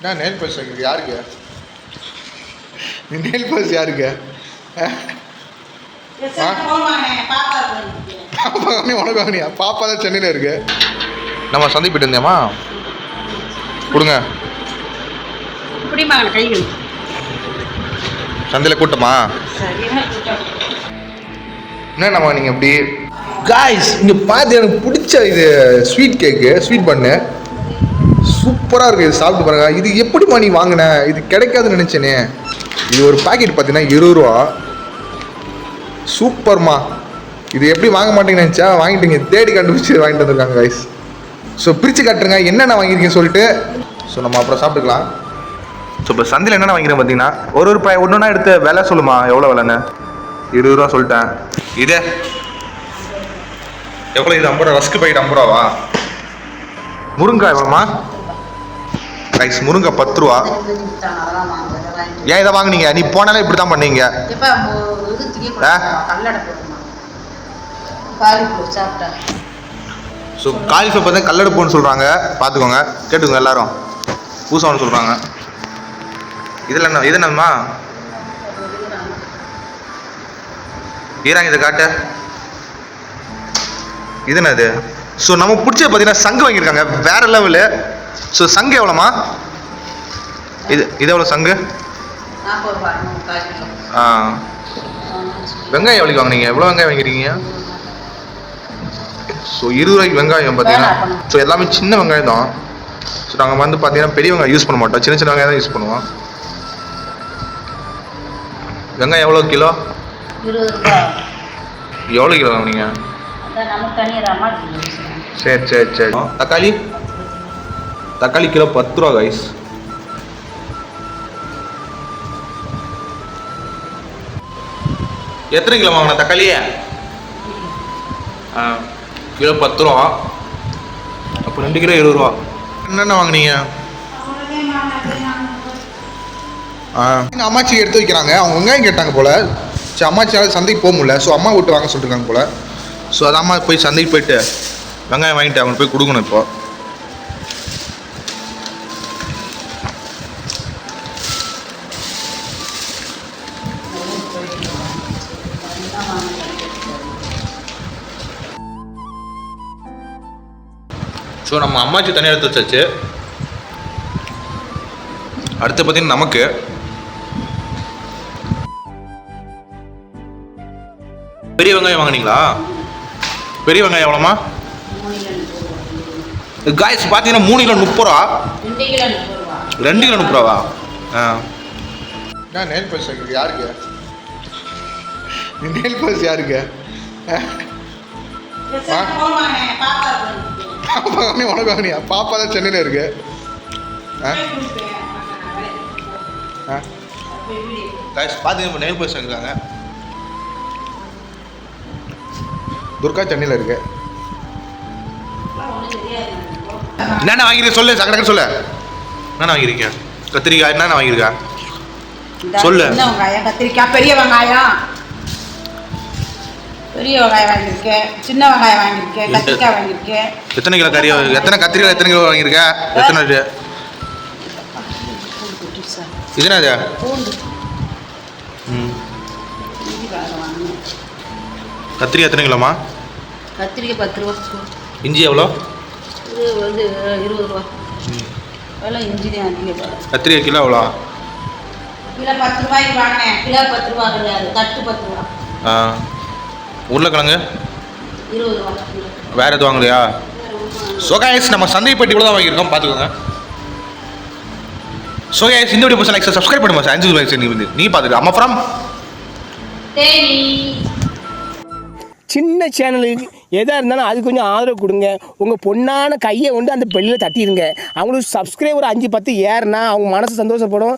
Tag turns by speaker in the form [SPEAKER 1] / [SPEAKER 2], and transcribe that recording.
[SPEAKER 1] என்ன nail polish வைக்கிறது யாருக்கு? நெயில் பாலிஷ் யாருக்கு? பாப்பா உனக்கு வாங்கினியா? பாப்பா தான் சென்னையில் இருக்கு. நம்ம சந்தை போயிட்டு இருந்தேம்மா. கொடுங்க. சந்தையில் கூட்டமா? என்ன நம்ம நீங்கள் எப்படி காய்ஸ் இங்கே பார்த்து எனக்கு பிடிச்ச இது ஸ்வீட் கேக்கு, ஸ்வீட் பண்ணு சூப்பராக இருக்குது. இது சாப்பிட்டு பாருங்க. இது எப்படிம்மா நீ வாங்கின? இது கிடைக்காதுன்னு நினச்சேனே. இது ஒரு பாக்கெட் பார்த்தீங்கன்னா 20 ரூபா. சூப்பர்மா. இது எப்படி வாங்க மாட்டேங்கன்னு நினச்சா வாங்கிட்டீங்க. தேடி கண்டுபிடிச்சி வாங்கிட்டு வந்துருக்காங்க காய்ஸ். ஸோ பிரித்து காட்டுருங்க என்னென்ன வாங்கியிருக்கீங்கன்னு சொல்லிட்டு. ஸோ நம்ம அப்புறம் சாப்பிட்டுக்கலாம். ஸோ இப்போ சந்தையில் என்னென்ன வாங்கிறேன் பார்த்தீங்கன்னா ஒரு ஒன்று ஒன்றா எடுத்து விலை சொல்லுமா எவ்வளோ விலைன்னு? 20 ரூபா சொல்லிட்டேன். இதே எவ்வளோ? இது 50 ரூபா. ரஸ்க்கு பாக்கெட் 50 ரூபாவா? முருங்காய் எவ்வளோமா ரைஸ்? முருங்கை 10 ரூபா. ஏன் இதை வாங்கினீங்க? நீ போனாலே இப்படி தான் பண்ணீங்க. ஸோ காலிஃப்ளவர் பார்த்தா கல்லடுப்புன்னு சொல்கிறாங்க, பார்த்துக்கோங்க, கேட்டுக்கோங்க எல்லாரும். பூசான்னு சொல்கிறாங்க. இதில் என்ன இது என்னம்மா? ஈராங்க இதை காட்ட. இது என்னது? ஸோ நம்ம பிடிச்சது பார்த்தீங்கன்னா சங்கு வாங்கியிருக்காங்க வேற லெவலு. ஸோ சங்கு எவ்வளோமா? இது எவ்வளோ சங்கு? வெங்காயம் எவ்வளோக்கு வாங்கினீங்க? எவ்வளோ வெங்காயம் வாங்கிருக்கீங்க? ஸோ 20 ரூபாய்க்கு வெங்காயம் பார்த்தீங்கன்னா ஸோ எல்லாமே சின்ன வெங்காயம் தான். ஸோ நாங்கள் வந்து பார்த்தீங்கன்னா பெரிய வெங்காயம் யூஸ் பண்ண மாட்டோம், சின்ன சின்ன வெங்காயம் தான் யூஸ் பண்ணுவோம். வெங்காயம் எவ்வளோ கிலோ?
[SPEAKER 2] 20 ரூபா.
[SPEAKER 1] எவ்வளோ கிலோ வாங்கினீங்க? சரி சரி சரி. தக்காளி கிலோ 10 ரூபா கைஸ். எத்தனை கிலோ வாங்கின தக்காளியே? கிலோ 10 ரூபா. அப்போ 2 கிலோ 20 ரூபா. என்னென்ன வாங்கினீங்க? அம்மாச்சி எடுத்து வைக்கிறாங்க. அவங்க வெங்காயம் கேட்டாங்க போல். சரி அம்மாச்சியால் சந்தைக்கு போக முடியல. ஸோ அம்மா விட்டு வாங்க சொல்லிருக்காங்க போல். ஸோ அது அம்மா போய் சந்தைக்கு போயிட்டு வெங்காயம் வாங்கிட்டு அவங்க போய் கொடுக்கணும். இப்போ ஸோ நம்ம அம்மாச்சி தனியாக எடுத்து வச்சாச்சு. அடுத்து பார்த்தீங்கன்னா நமக்கு பெரிய வெங்காயம் வாங்கினீங்களா? பெரிய வெங்காயம் எவ்வளோமா? காய்ஸ் பார்த்தீங்கன்னா 3 கிலோ 30 ரூபா. 2 கிலோ 30 ரூபாவா? நெயில் பாலிஷ் வைக்கிறது யாருக்கு? நெயில் பாலிஷ் யாருக்கு? பாப்பா உனக்கு வாங்கினியா? பாப்பா தான் சென்னையில் இருக்கு. காய்ஸ் பார்த்தீங்கன்னா நெயில் பாலிஷ் வாங்கிருக்காங்க. துர்கா சென்னையில் இருக்கு. என்னென்ன வாங்கிருக்க சொல்லு, சக்கரை சொல்லு. என்னென்ன வாங்கிருக்கீங்க? கத்திரிக்காய் என்னென்ன வாங்கியிருக்கா சொல்லு.
[SPEAKER 2] கத்திரிக்காய், பெரிய வெங்காயம், பெரிய வெங்காயம் வாங்கியிருக்கேன், சின்ன வெங்காயம் வாங்கியிருக்கேன், கத்திரிக்காய் வாங்கியிருக்கேன்.
[SPEAKER 1] எத்தனை கிலோ கறி? எத்தனை கத்திரிக்காய் எத்தனை கிலோ வாங்கியிருக்க? எத்தனை இது? இது என்னது? கத்திரிக்காய் எத்தனை கிலோமா?
[SPEAKER 2] கத்திரிக்காய் 10 ரூபா.
[SPEAKER 1] இஞ்சி எவ்வளோ?
[SPEAKER 2] இது வந்து 20 ரூபா. எவ்வளோ இஞ்சி தான் அதிகம்.
[SPEAKER 1] கத்திரிக்காய் கிலோ எவ்வளோ?
[SPEAKER 2] கிலோ 10 ரூபாய்க்கு வாங்கினேன். கிலோ 10 ரூபா கிடையாது, தட்டு 10 ரூபா.
[SPEAKER 1] உருளைக்கிழங்கு
[SPEAKER 2] 20 ரூபா.
[SPEAKER 1] வேறு எதுவும் வாங்கலையா? ஸோ கைஸ் நம்ம சந்தை பெட்டி கூட தான் வாங்கியிருக்கோம், பார்த்துக்கோங்க. ஸோ கைஸ் இந்த வீடியோ பிடிச்சா லைக் சப்ஸ்கிரைப் பண்ணுமா சார். 5 லைக்ஸ் நீ பார்த்துட்டு அம்மா ஃப்ரம்
[SPEAKER 2] தேனி.
[SPEAKER 3] சின்ன சேனலுக்கு எதாக இருந்தாலும் அது கொஞ்சம் ஆதரவு கொடுங்க. உங்கள் பொண்ணான கையை கொண்டு அந்த பெல்லில் தட்டிடுங்க. அவங்களுக்கு சப்ஸ்கிரைபர் 5-10 ஏறுனா அவங்க மனசு சந்தோஷப்படும்.